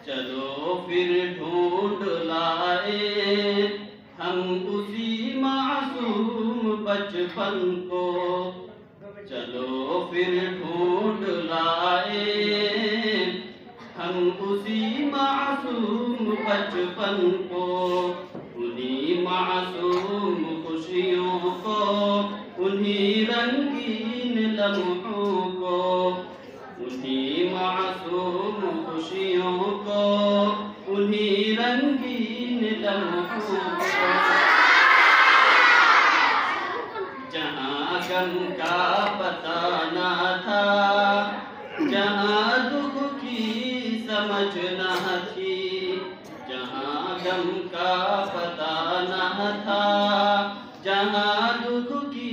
चलो फिर ढूंढ लाए हम उसी मासूम बचपन को। चलो फिर ढूंढ लाए हम उसी मासूम बचपन को। उन्हीं मासूम खुशियों को, उन्हीं रंगीन लम्हों को, उन्हीं मासूम खुशियों को, उन्हीं रंगीन लम्हों को। जहाँ गम का पता न था, जहाँ दुख की समझ न थी, जहाँ गम का पता न था, जहाँ दुख की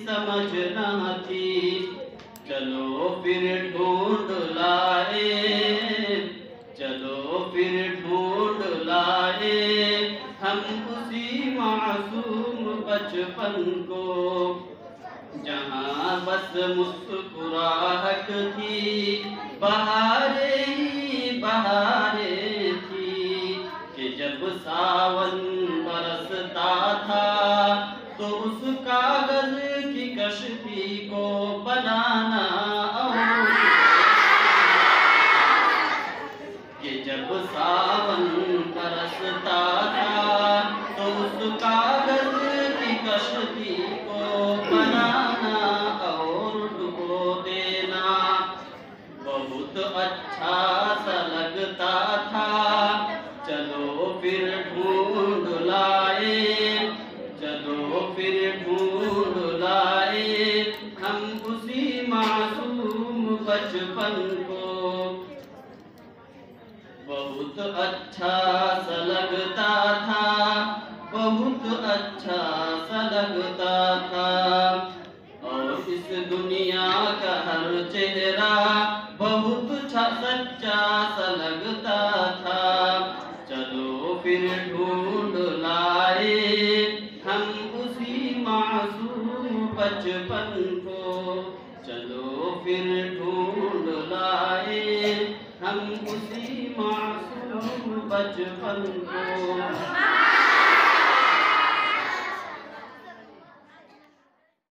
समझ न थी। चलो फिर ढूंढ लाए, चलो फिर ढूंढ लाए हम उसी मासूम बचपन को। जहाँ बस मुस्कुराहट थी, बहारें ही बहारें थी, कि जब सावन बरसता था तो उस कागज की कश्ती को बनाना और कि जब सावन बरसता था तो उस कागज की कश्ती को बनाना और डुबो देना बहुत अच्छा सा लगता था। चलो फिर ढूंढ लाए, चलो फिर ढूंढ लाए हम उसी मासूम बचपन को। बहुत अच्छा सा लगता था, बहुत अच्छा सा लगता था, और इस दुनिया का हर चेहरा बहुत सच्चा सा लगता था। चलो फिर ढूंढ लाए हम उसी मासूम बचपन को। चलो फिर ढूंढ लाए हम उसी मासूम बचपन को।